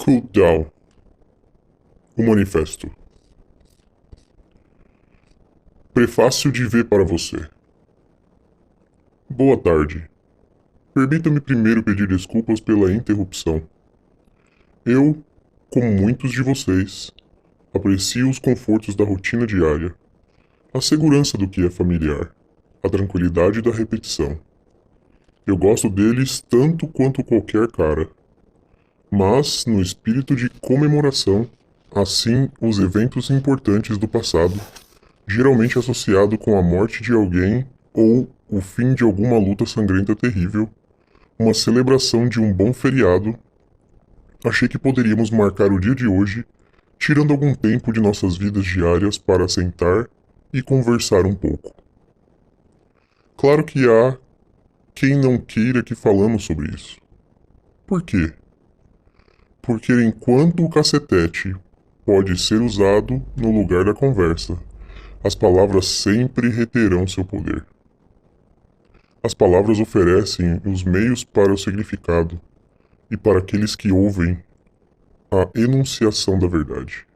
Cooldown. O Manifesto. Prefácio de V para você. Boa tarde. Permita-me primeiro pedir desculpas pela interrupção. Eu, como muitos de vocês, aprecio os confortos da rotina diária, a segurança do que é familiar, a tranquilidade da repetição. Eu gosto deles tanto quanto qualquer cara. Mas, no espírito de comemoração, assim os eventos importantes do passado, geralmente associado com a morte de alguém ou o fim de alguma luta sangrenta terrível, uma celebração de um bom feriado, achei que poderíamos marcar o dia de hoje, tirando algum tempo de nossas vidas diárias para sentar e conversar um pouco. Claro que há quem não queira que falamos sobre isso. Por quê? Porque enquanto o cacetete pode ser usado no lugar da conversa, as palavras sempre reterão seu poder. As palavras oferecem os meios para o significado e para aqueles que ouvem a enunciação da verdade.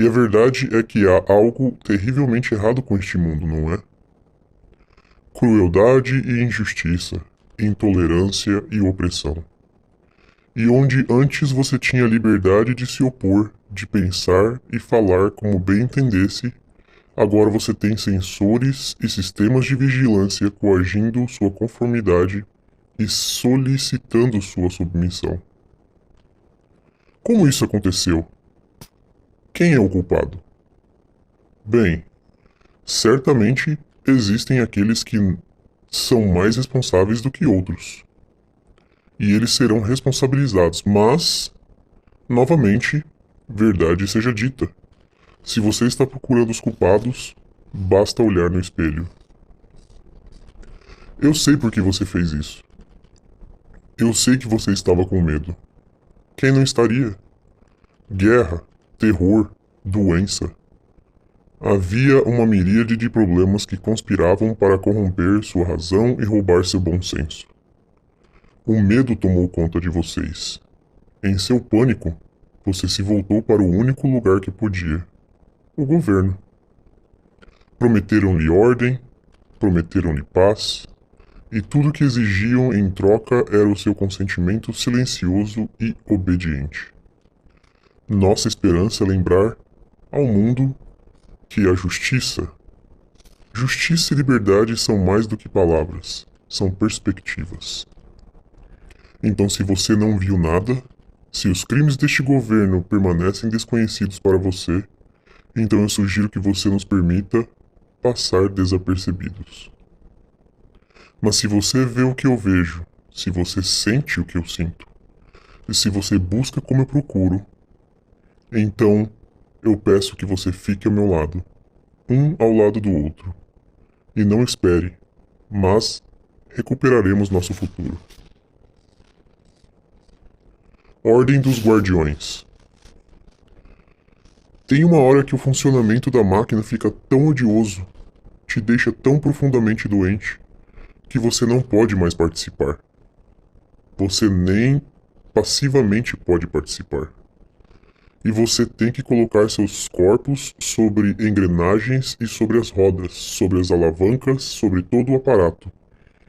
E a verdade é que há algo terrivelmente errado com este mundo, não é? Crueldade e injustiça, intolerância e opressão. E onde antes você tinha liberdade de se opor, de pensar e falar como bem entendesse, agora você tem censores e sistemas de vigilância coagindo sua conformidade e solicitando sua submissão. Como isso aconteceu? Quem é o culpado? Bem, certamente existem aqueles que são mais responsáveis do que outros. E eles serão responsabilizados, mas, novamente, verdade seja dita. Se você está procurando os culpados, basta olhar no espelho. Eu sei por que você fez isso. Eu sei que você estava com medo. Quem não estaria? Guerra, terror, doença. Havia uma miríade de problemas que conspiravam para corromper sua razão e roubar seu bom senso. O medo tomou conta de vocês. Em seu pânico, você se voltou para o único lugar que podia: o governo. Prometeram-lhe ordem, prometeram-lhe paz, e tudo que exigiam em troca era o seu consentimento silencioso e obediente. Nossa esperança é lembrar ao mundo que a justiça e liberdade são mais do que palavras, são perspectivas. Então, se você não viu nada, se os crimes deste governo permanecem desconhecidos para você, então eu sugiro que você nos permita passar desapercebidos. Mas se você vê o que eu vejo, se você sente o que eu sinto, e se você busca como eu procuro, então eu peço que você fique ao meu lado, um ao lado do outro. E não espere, mas recuperaremos nosso futuro. Ordem dos Guardiões. Tem uma hora que o funcionamento da máquina fica tão odioso, te deixa tão profundamente doente, que você não pode mais participar. Você nem passivamente pode participar. E você tem que colocar seus corpos sobre engrenagens e sobre as rodas, sobre as alavancas, sobre todo o aparato.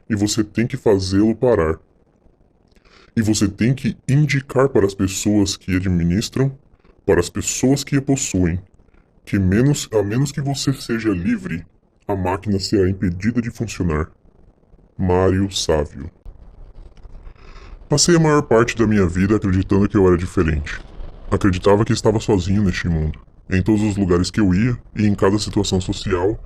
E você tem que fazê-lo parar. E você tem que indicar para as pessoas que administram, para as pessoas que a possuem, que a menos que você seja livre, a máquina será impedida de funcionar. Mário Sávio. Passei a maior parte da minha vida acreditando que eu era diferente. Acreditava que estava sozinho neste mundo. Em todos os lugares que eu ia, e em cada situação social,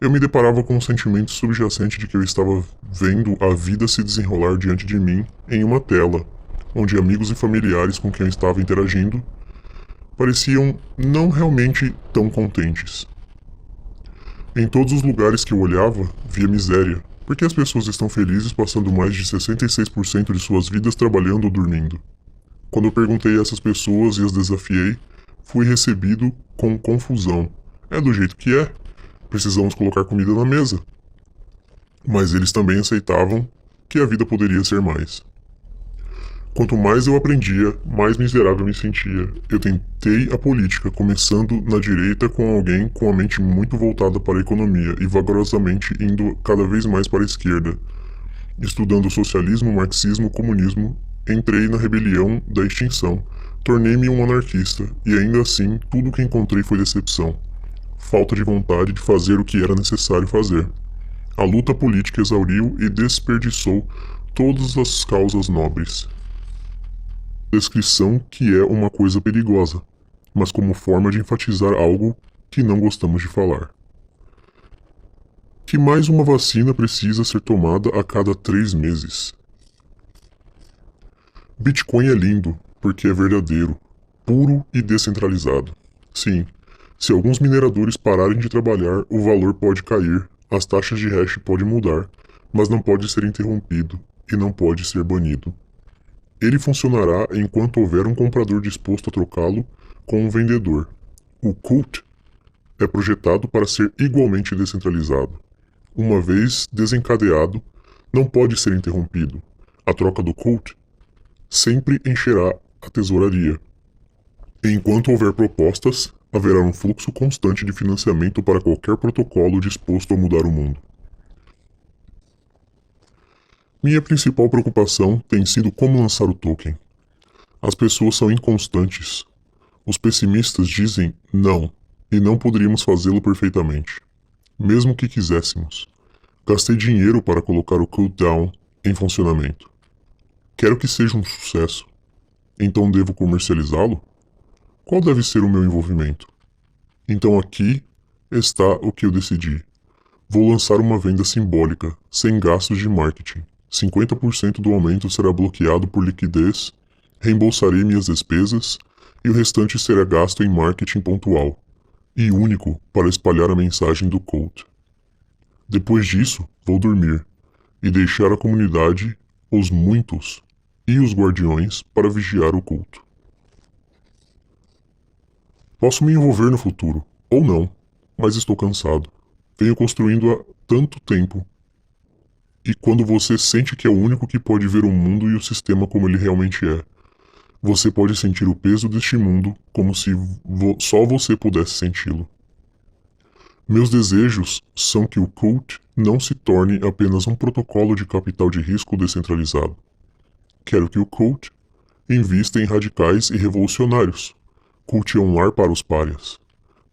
eu me deparava com um sentimento subjacente de que eu estava vendo a vida se desenrolar diante de mim em uma tela, onde amigos e familiares com quem eu estava interagindo pareciam não realmente tão contentes. Em todos os lugares que eu olhava, via miséria, porque as pessoas estão felizes passando mais de 66% de suas vidas trabalhando ou dormindo. Quando eu perguntei a essas pessoas e as desafiei, fui recebido com confusão. É do jeito que é. Precisamos colocar comida na mesa. Mas eles também aceitavam que a vida poderia ser mais. Quanto mais eu aprendia, mais miserável me sentia. Eu tentei a política, começando na direita com alguém com a mente muito voltada para a economia e vagarosamente indo cada vez mais para a esquerda. Estudando socialismo, marxismo, comunismo, entrei na rebelião da extinção. Tornei-me um anarquista, e ainda assim, tudo o que encontrei foi decepção. Falta de vontade de fazer o que era necessário fazer. A luta política exauriu e desperdiçou todas as causas nobres. Descrição que é uma coisa perigosa, mas como forma de enfatizar algo que não gostamos de falar. Que mais uma vacina precisa ser tomada a cada 3 meses. Bitcoin é lindo, porque é verdadeiro, puro e descentralizado. Sim, se alguns mineradores pararem de trabalhar, o valor pode cair, as taxas de hash podem mudar, mas não pode ser interrompido e não pode ser banido. Ele funcionará enquanto houver um comprador disposto a trocá-lo com um vendedor. O Cult é projetado para ser igualmente descentralizado. Uma vez desencadeado, não pode ser interrompido. A troca do Cult sempre encherá a tesouraria. Enquanto houver propostas, haverá um fluxo constante de financiamento para qualquer protocolo disposto a mudar o mundo. Minha principal preocupação tem sido como lançar o token. As pessoas são inconstantes. Os pessimistas dizem não, e não poderíamos fazê-lo perfeitamente, mesmo que quiséssemos. Gastei dinheiro para colocar o cooldown em funcionamento. Quero que seja um sucesso. Então devo comercializá-lo? Qual deve ser o meu envolvimento? Então aqui está o que eu decidi. Vou lançar uma venda simbólica, sem gastos de marketing. 50% do aumento será bloqueado por liquidez, reembolsarei minhas despesas e o restante será gasto em marketing pontual e único para espalhar a mensagem do Cult. Depois disso, vou dormir e deixar a comunidade, os muitos e os guardiões para vigiar o culto. Posso me envolver no futuro, ou não, mas estou cansado. Venho construindo há tanto tempo. E quando você sente que é o único que pode ver o mundo e o sistema como ele realmente é, você pode sentir o peso deste mundo como se só você pudesse senti-lo. Meus desejos são que o Cult não se torne apenas um protocolo de capital de risco descentralizado. Quero que o Cult invista em radicais e revolucionários. Cult é um lar para os párias,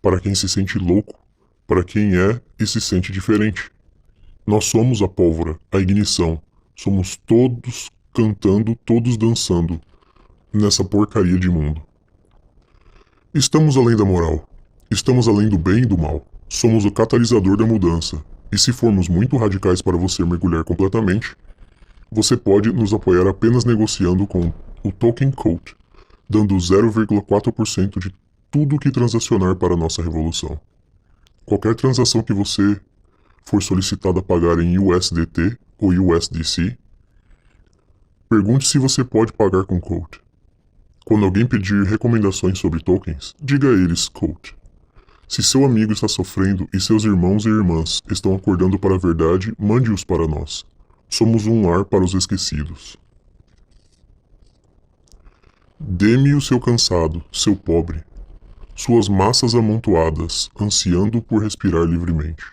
para quem se sente louco, para quem é e se sente diferente. Nós somos a pólvora, a ignição. Somos todos cantando, todos dançando nessa porcaria de mundo. Estamos além da moral. Estamos além do bem e do mal. Somos o catalisador da mudança. E se formos muito radicais para você mergulhar completamente, você pode nos apoiar apenas negociando com o Token Cult, dando 0,4% de tudo que transacionar para a nossa revolução. Qualquer transação que você for solicitado a pagar em USDT ou USDC, pergunte se você pode pagar com Cult. Quando alguém pedir recomendações sobre tokens, diga a eles Cult. Se seu amigo está sofrendo e seus irmãos e irmãs estão acordando para a verdade, mande-os para nós. Somos um lar para os esquecidos. Dê-me o seu cansado, seu pobre, suas massas amontoadas, ansiando por respirar livremente.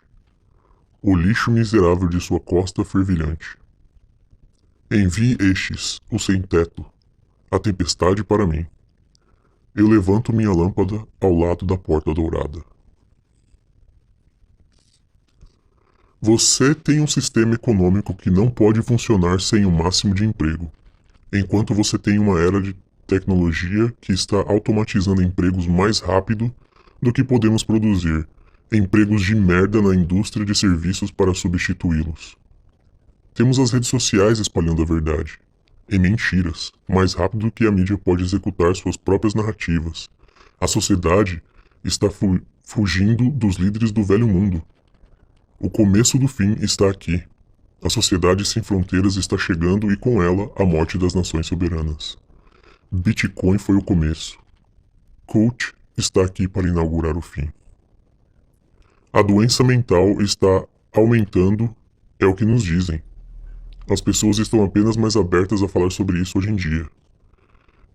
O lixo miserável de sua costa fervilhante. Envie estes, o sem-teto, a tempestade para mim. Eu levanto minha lâmpada ao lado da porta dourada. Você tem um sistema econômico que não pode funcionar sem o máximo de emprego, enquanto você tem uma era de tecnologia que está automatizando empregos mais rápido do que podemos produzir, empregos de merda na indústria de serviços para substituí-los. Temos as redes sociais espalhando a verdade, e mentiras, mais rápido do que a mídia pode executar suas próprias narrativas. A sociedade está fugindo dos líderes do velho mundo. O começo do fim está aqui. A sociedade sem fronteiras está chegando e com ela a morte das nações soberanas. Bitcoin foi o começo. Cult está aqui para inaugurar o fim. A doença mental está aumentando, é o que nos dizem. As pessoas estão apenas mais abertas a falar sobre isso hoje em dia.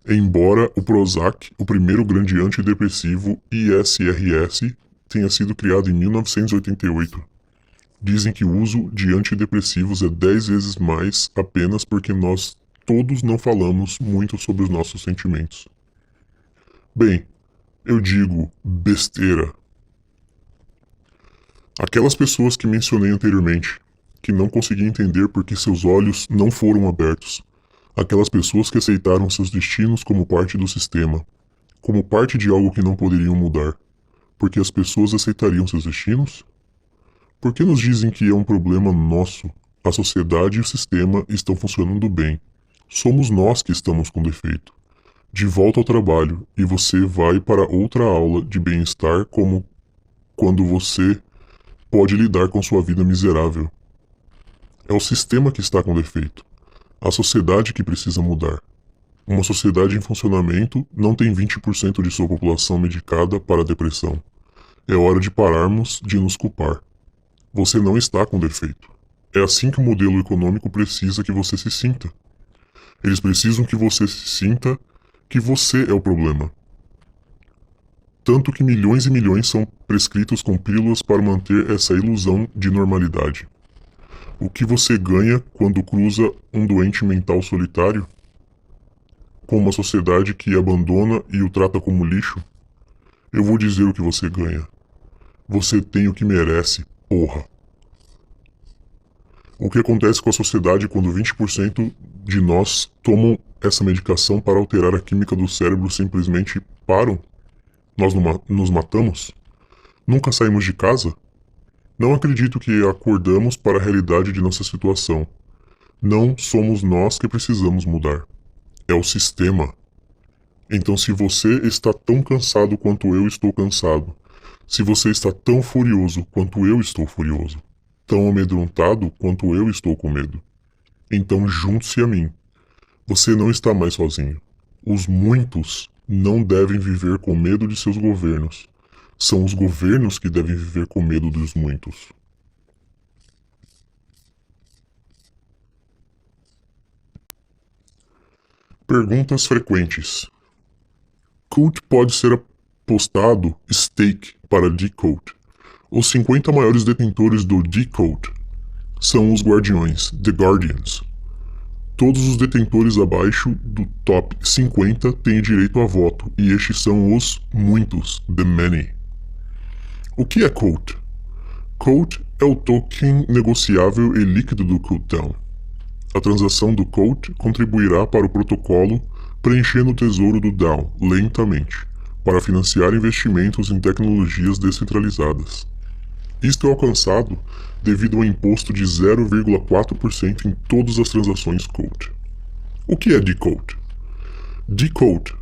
Embora o Prozac, o primeiro grande antidepressivo ISRS, tenha sido criado em 1988, dizem que o uso de antidepressivos é 10 vezes mais apenas porque nós todos não falamos muito sobre os nossos sentimentos. Bem, eu digo besteira. Aquelas pessoas que mencionei anteriormente, que não consegui entender porque seus olhos não foram abertos. Aquelas pessoas que aceitaram seus destinos como parte do sistema, como parte de algo que não poderiam mudar. Porque as pessoas aceitariam seus destinos? Por que nos dizem que é um problema nosso? A sociedade e o sistema estão funcionando bem. Somos nós que estamos com defeito. De volta ao trabalho, e você vai para outra aula de bem-estar como quando você pode lidar com sua vida miserável. É o sistema que está com defeito. A sociedade que precisa mudar. Uma sociedade em funcionamento não tem 20% de sua população medicada para a depressão. É hora de pararmos de nos culpar. Você não está com defeito. É assim que o modelo econômico precisa que você se sinta. Eles precisam que você se sinta que você é o problema. Tanto que milhões e milhões são prescritos com pílulas para manter essa ilusão de normalidade. O que você ganha quando cruza um doente mental solitário? Com uma sociedade que abandona e o trata como lixo? Eu vou dizer o que você ganha. Você tem o que merece, porra. O que acontece com a sociedade quando 20% de nós tomam essa medicação para alterar a química do cérebro simplesmente param? Nós nos matamos? Nunca saímos de casa? Não acredito que acordamos para a realidade de nossa situação. Não somos nós que precisamos mudar. É o sistema. Então, se você está tão cansado quanto eu estou cansado, se você está tão furioso quanto eu estou furioso, tão amedrontado quanto eu estou com medo, então junte-se a mim. Você não está mais sozinho. Os muitos não devem viver com medo de seus governos. São os governos que devem viver com medo dos muitos. Perguntas frequentes. Cult pode ser apostado stake para Decode. Os 50 maiores detentores do Decode são os Guardiões, The Guardians. Todos os detentores abaixo do top 50 têm direito a voto, e estes são os muitos, The Many. O que é Cult? Cult é o token negociável e líquido do Cooldown. A transação do Cult contribuirá para o protocolo, preenchendo o tesouro do DAO lentamente, para financiar investimentos em tecnologias descentralizadas. Isto é alcançado devido ao imposto de 0,4% em todas as transações Cult. O que é Decode? Decode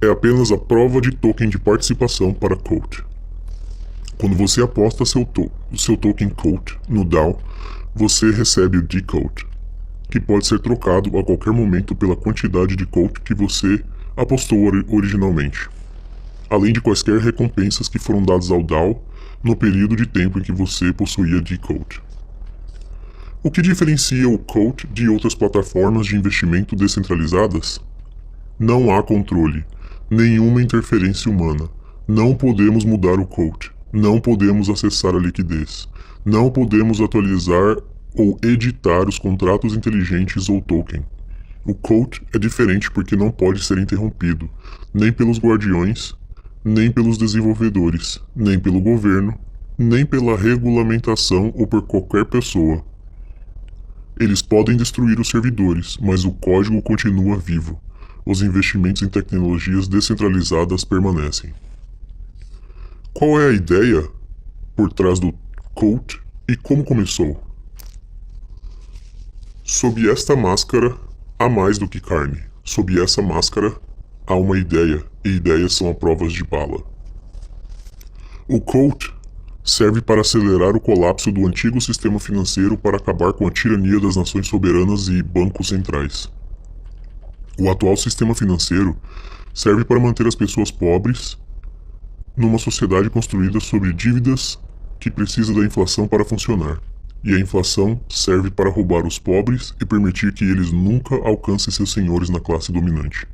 é apenas a prova de token de participação para Cult. Quando você aposta seu token Cult no DAO, você recebe o Decode, que pode ser trocado a qualquer momento pela quantidade de Cult que você apostou originalmente, além de quaisquer recompensas que foram dadas ao DAO no período de tempo em que você possuía Decode. O que diferencia o Cult de outras plataformas de investimento descentralizadas? Não há controle, nenhuma interferência humana. Não podemos mudar o Cult. Não podemos acessar a liquidez. Não podemos atualizar ou editar os contratos inteligentes ou token. O Cult é diferente porque não pode ser interrompido, nem pelos guardiões, nem pelos desenvolvedores, nem pelo governo, nem pela regulamentação ou por qualquer pessoa. Eles podem destruir os servidores, mas o código continua vivo. Os investimentos em tecnologias descentralizadas permanecem. Qual é a ideia por trás do Cult e como começou? Sob esta máscara, há mais do que carne. Sob essa máscara, há uma ideia, e ideias são a provas de bala. O Cult serve para acelerar o colapso do antigo sistema financeiro para acabar com a tirania das nações soberanas e bancos centrais. O atual sistema financeiro serve para manter as pessoas pobres numa sociedade construída sobre dívidas que precisa da inflação para funcionar. e a inflação serve para roubar os pobres e permitir que eles nunca alcancem seus senhores na classe dominante.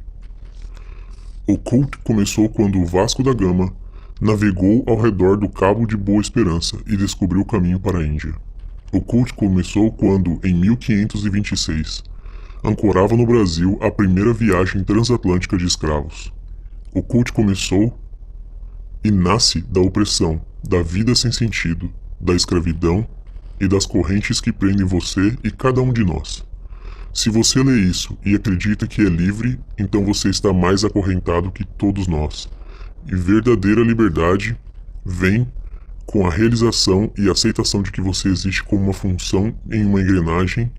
O cult começou quando o Vasco da Gama navegou ao redor do Cabo de Boa Esperança e descobriu o caminho para a Índia. O cult começou quando, em 1526, ancorava no Brasil a primeira viagem transatlântica de escravos. O cult começou e nasce da opressão, da vida sem sentido, da escravidão e das correntes que prendem você e cada um de nós. Se você lê isso e acredita que é livre, então você está mais acorrentado que todos nós. E verdadeira liberdade vem com a realização e aceitação de que você existe como uma função em uma engrenagem,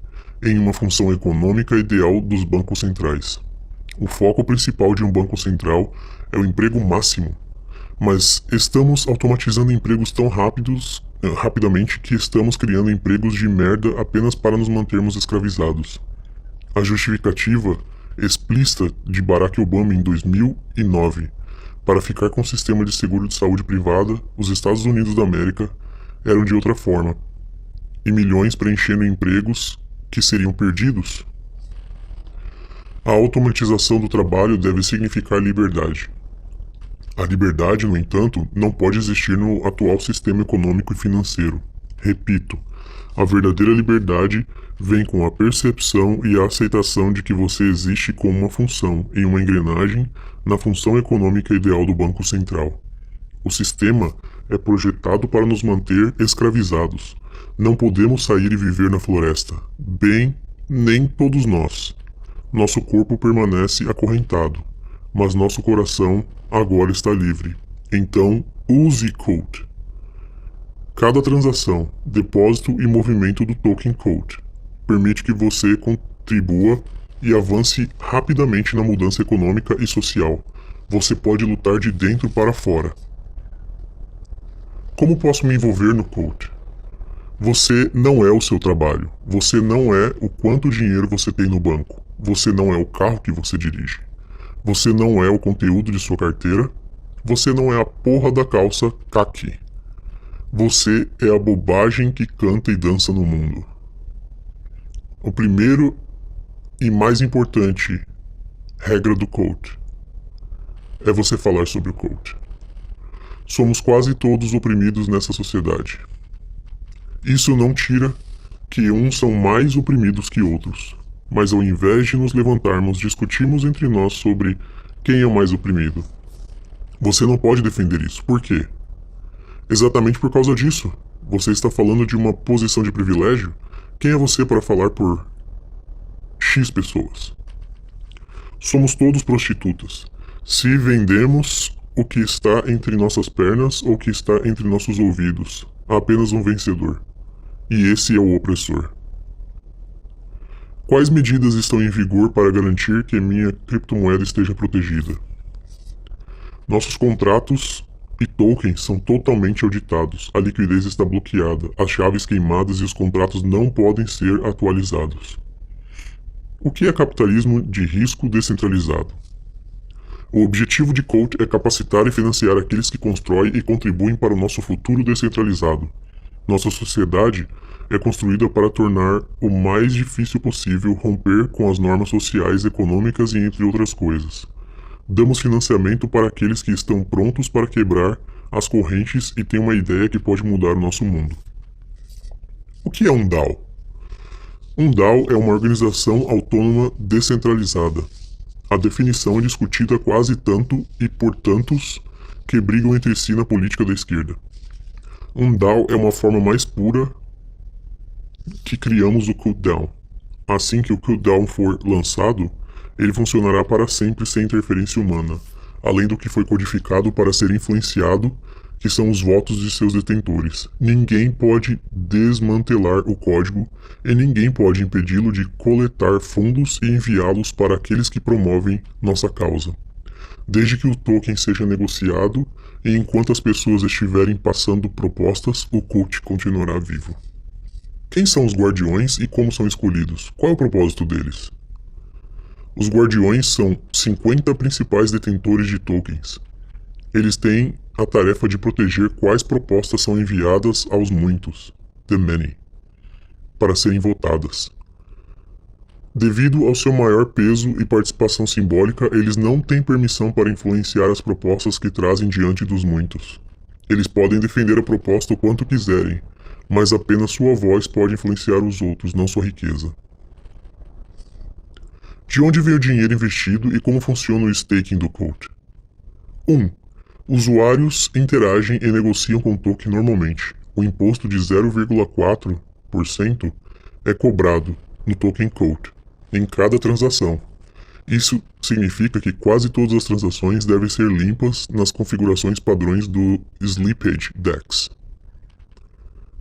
em uma função econômica ideal dos bancos centrais. O foco principal de um banco central é o emprego máximo, mas estamos automatizando empregos tão rapidamente que estamos criando empregos de merda apenas para nos mantermos escravizados. A justificativa explícita de Barack Obama em 2009 para ficar com o sistema de seguro de saúde privada, os Estados Unidos da América eram de outra forma, e milhões preenchendo empregos que seriam perdidos. A automatização do trabalho deve significar liberdade. A liberdade, no entanto, não pode existir no atual sistema econômico e financeiro. Repito, a verdadeira liberdade vem com a percepção e a aceitação de que você existe como uma função em uma engrenagem na função econômica ideal do Banco Central. O sistema é projetado para nos manter escravizados. Não podemos sair e viver na floresta. Bem, nem todos nós. Nosso corpo permanece acorrentado, mas nosso coração agora está livre. Então, use cult. Cada transação, depósito e movimento do token cult permite que você contribua e avance rapidamente na mudança econômica e social. Você pode lutar de dentro para fora. Como posso me envolver no cult? Você não é o seu trabalho. Você não é o quanto dinheiro você tem no banco. Você não é o carro que você dirige. Você não é o conteúdo de sua carteira. Você não é a porra da calça caqui. Você é a bobagem que canta e dança no mundo. O primeiro e mais importante regra do cult é você falar sobre o cult. Somos quase todos oprimidos nessa sociedade. Isso não tira que uns são mais oprimidos que outros, mas ao invés de nos levantarmos, discutirmos entre nós sobre quem é o mais oprimido. Você não pode defender isso. Por quê? Exatamente por causa disso. Você está falando de uma posição de privilégio? Quem é você para falar por X pessoas? Somos todos prostitutas. Se vendemos o que está entre nossas pernas ou o que está entre nossos ouvidos, há apenas um vencedor. E esse é o opressor. Quais medidas estão em vigor para garantir que minha criptomoeda esteja protegida? Nossos contratos e tokens são totalmente auditados, a liquidez está bloqueada, as chaves queimadas e os contratos não podem ser atualizados. O que é capitalismo de risco descentralizado? O objetivo de cult é capacitar e financiar aqueles que constroem e contribuem para o nosso futuro descentralizado. Nossa sociedade é construída para tornar o mais difícil possível romper com as normas sociais, econômicas e entre outras coisas. Damos financiamento para aqueles que estão prontos para quebrar as correntes e têm uma ideia que pode mudar o nosso mundo. O que é um DAO? Um DAO é uma organização autônoma descentralizada. A definição é discutida quase tanto e por tantos que brigam entre si na política da esquerda. Um DAO é uma forma mais pura que criamos o cooldown. Assim que o cooldown for lançado, ele funcionará para sempre sem interferência humana, além do que foi codificado para ser influenciado, que são os votos de seus detentores. Ninguém pode desmantelar o código e ninguém pode impedi-lo de coletar fundos e enviá-los para aqueles que promovem nossa causa. Desde que o token seja negociado e enquanto as pessoas estiverem passando propostas, o cult continuará vivo. Quem são os guardiões e como são escolhidos? Qual é o propósito deles? Os guardiões são 50 principais detentores de tokens. Eles têm a tarefa de proteger quais propostas são enviadas aos muitos, the many. para serem votadas. Devido ao seu maior peso e participação simbólica, eles não têm permissão para influenciar as propostas que trazem diante dos muitos. Eles podem defender a proposta o quanto quiserem, mas apenas sua voz pode influenciar os outros, não sua riqueza. De onde vem o dinheiro investido e como funciona o staking do Cult? 1. Usuários interagem e negociam com o token normalmente. O imposto de 0,4% é cobrado no token Cult em cada transação. Isso significa que quase todas as transações devem ser limpas nas configurações padrões do Slippage DEX.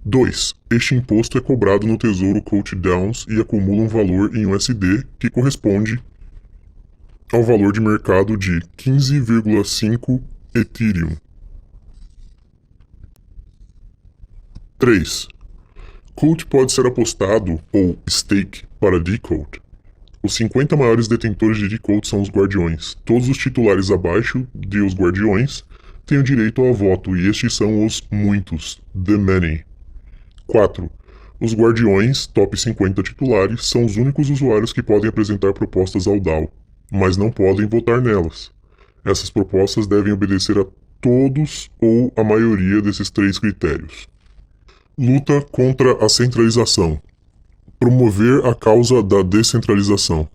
2. Este imposto é cobrado no tesouro Cult Downs e acumula um valor em USD que corresponde ao valor de mercado de 15,5 Ethereum. 3. Cult pode ser apostado, ou stake, para Decode. Os 50 maiores detentores de Decode são os Guardiões. Todos os titulares abaixo de os Guardiões têm o direito ao voto, e estes são os muitos, the many. 4. Os Guardiões, top 50 titulares, são os únicos usuários que podem apresentar propostas ao DAO, mas não podem votar nelas. Essas propostas devem obedecer a todos ou a maioria desses 3 critérios. Luta contra a centralização. Promover a causa da descentralização.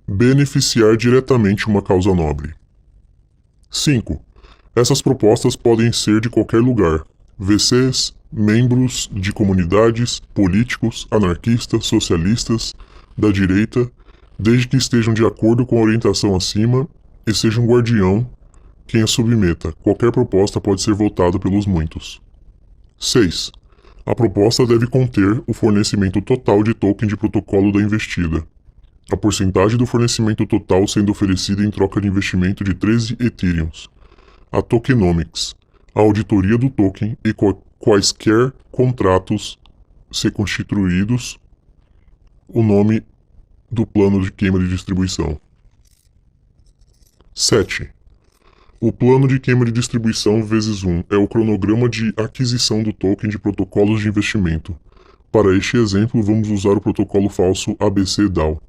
Beneficiar diretamente uma causa nobre. 5. Essas propostas podem ser de qualquer lugar. VCs, membros de comunidades, políticos, anarquistas, socialistas, da direita, desde que estejam de acordo com a orientação acima e seja um guardião quem a submeta. Qualquer proposta pode ser votada pelos muitos. 6. A proposta deve conter o fornecimento total de token de protocolo da investida. A porcentagem do fornecimento total sendo oferecida em troca de investimento de 13 Ethereums. A tokenomics, a auditoria do token e quaisquer contratos ser constituídos, o nome do plano de queima de distribuição. 7. O plano de queima de distribuição vezes 1 é o cronograma de aquisição do token de protocolos de investimento. Para este exemplo, vamos usar o protocolo falso ABC-DAO.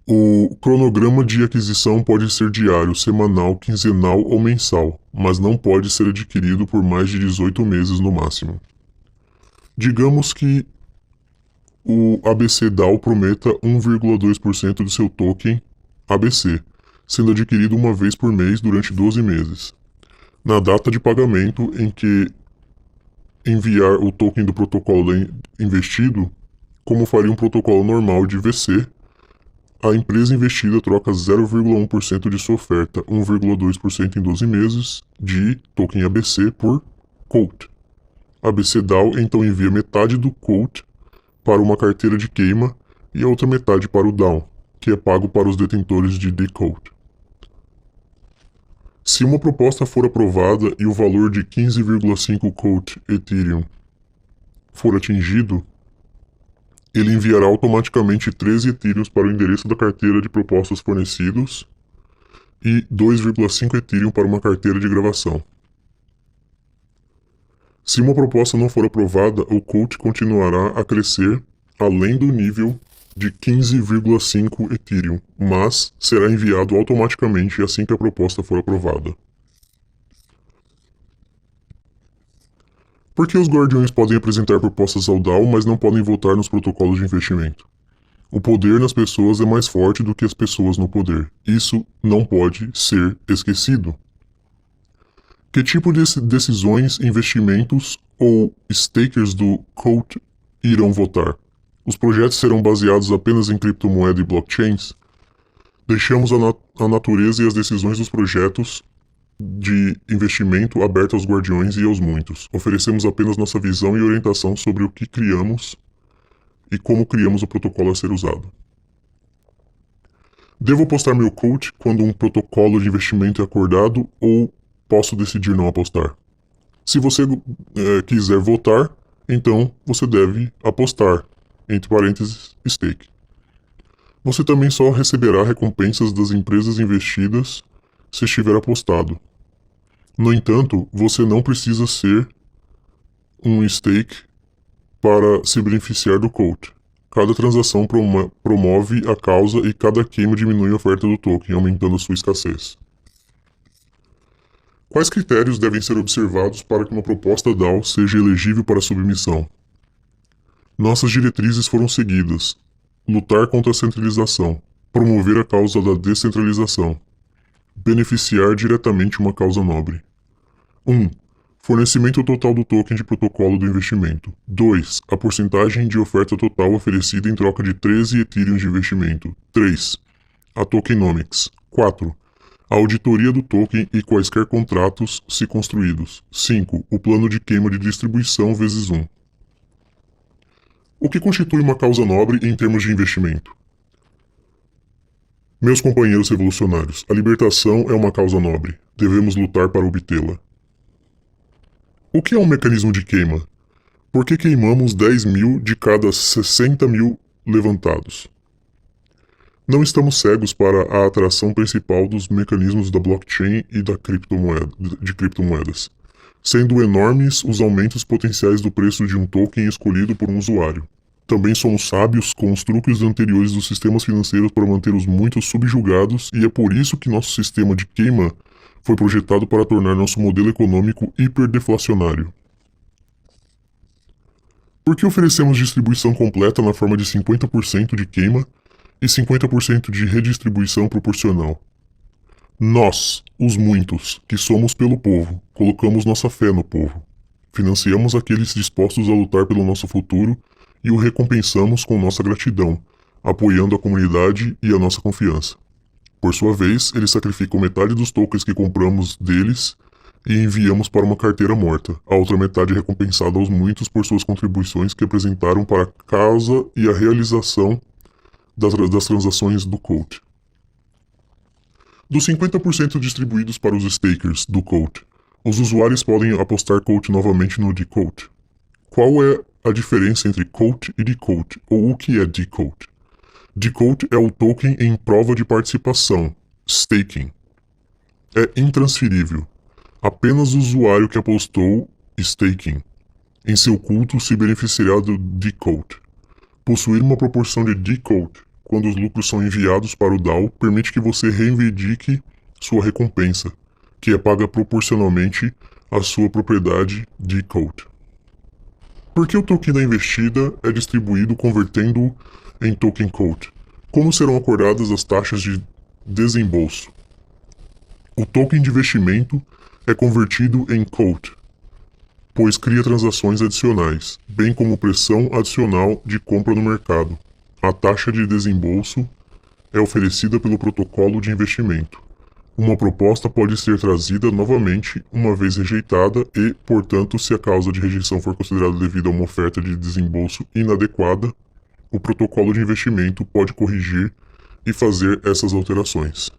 O cronograma de aquisição pode ser diário, semanal, quinzenal ou mensal, mas não pode ser adquirido por mais de 18 meses no máximo. Digamos que o ABC-DAO prometa 1,2% de seu token ABC, sendo adquirido uma vez por mês durante 12 meses. Na data de pagamento em que enviar o token do protocolo investido, como faria um protocolo normal de VC, a empresa investida troca 0,1% de sua oferta, 1,2% em 12 meses, de token ABC por Cult. ABC DAO então envia metade do Cult para uma carteira de queima e a outra metade para o DAO, que é pago para os detentores de Decode. Se uma proposta for aprovada e o valor de 15,5 Cult Ethereum for atingido, ele enviará automaticamente 13 Ethereums para o endereço da carteira de propostas fornecidos e 2,5 Ethereum para uma carteira de gravação. Se uma proposta não for aprovada, o Cult continuará a crescer além do nível de 15,5 Ethereum, mas será enviado automaticamente assim que a proposta for aprovada. Por que os guardiões podem apresentar propostas ao DAO, mas não podem votar nos protocolos de investimento? O poder nas pessoas é mais forte do que as pessoas no poder. Isso não pode ser esquecido. Que tipo de decisões, investimentos ou stakers do Cult irão votar? Os projetos serão baseados apenas em criptomoeda e blockchains? Deixamos a natureza e as decisões dos projetos de investimento aberta aos guardiões e aos muitos. Oferecemos apenas nossa visão e orientação sobre o que criamos e como criamos o protocolo a ser usado. Devo apostar meu Cult quando um protocolo de investimento é acordado ou posso decidir não apostar? Se você quiser votar, então você deve apostar, entre parênteses, stake. Você também só receberá recompensas das empresas investidas se estiver apostado. No entanto, você não precisa ser um stake para se beneficiar do COAT. Cada transação promove a causa e cada queima diminui a oferta do token, aumentando a sua escassez. Quais critérios devem ser observados para que uma proposta DAO seja elegível para submissão? Nossas diretrizes foram seguidas: lutar contra a centralização, promover a causa da descentralização, beneficiar diretamente uma causa nobre. 1. Fornecimento total do token de protocolo do investimento. 2. A porcentagem de oferta total oferecida em troca de 13 Ethereum de investimento. 3. A tokenomics. 4. A auditoria do token e quaisquer contratos, se construídos. 5. O plano de queima de distribuição vezes 1. O que constitui uma causa nobre em termos de investimento? Meus companheiros revolucionários, a libertação é uma causa nobre. Devemos lutar para obtê-la. O que é um mecanismo de queima? Por que queimamos 10 mil de cada 60 mil levantados? Não estamos cegos para a atração principal dos mecanismos da blockchain e de criptomoedas, sendo enormes os aumentos potenciais do preço de um token escolhido por um usuário. Também somos sábios com os truques anteriores dos sistemas financeiros para manter os muitos subjugados, e é por isso que nosso sistema de queima foi projetado para tornar nosso modelo econômico hiperdeflacionário. Por que oferecemos distribuição completa na forma de 50% de queima e 50% de redistribuição proporcional? Nós, os muitos, que somos pelo povo, colocamos nossa fé no povo. Financiamos aqueles dispostos a lutar pelo nosso futuro e o recompensamos com nossa gratidão, apoiando a comunidade e a nossa confiança. Por sua vez, eles sacrificam metade dos tokens que compramos deles e enviamos para uma carteira morta, a outra metade recompensada aos muitos por suas contribuições que apresentaram para a causa e a realização das transações do COAT. Dos 50% distribuídos para os stakers do COAT, os usuários podem apostar COAT novamente no DCOAT. Qual é a diferença entre COAT e DCOAT, ou o que é DCOAT? DCOAT é o token em prova de participação, staking. É intransferível. Apenas o usuário que apostou staking em seu culto se beneficiará do DCOAT. Possuir uma proporção de DCOAT quando os lucros são enviados para o DAO permite que você reivindique sua recompensa, que é paga proporcionalmente à sua propriedade DCOAT. Por que o token da investida é distribuído convertendo-o em token COAT? Como serão acordadas as taxas de desembolso? O token de investimento é convertido em COAT, pois cria transações adicionais, bem como pressão adicional de compra no mercado. A taxa de desembolso é oferecida pelo protocolo de investimento. Uma proposta pode ser trazida novamente uma vez rejeitada e, portanto, se a causa de rejeição for considerada devido a uma oferta de desembolso inadequada, o protocolo de investimento pode corrigir e fazer essas alterações.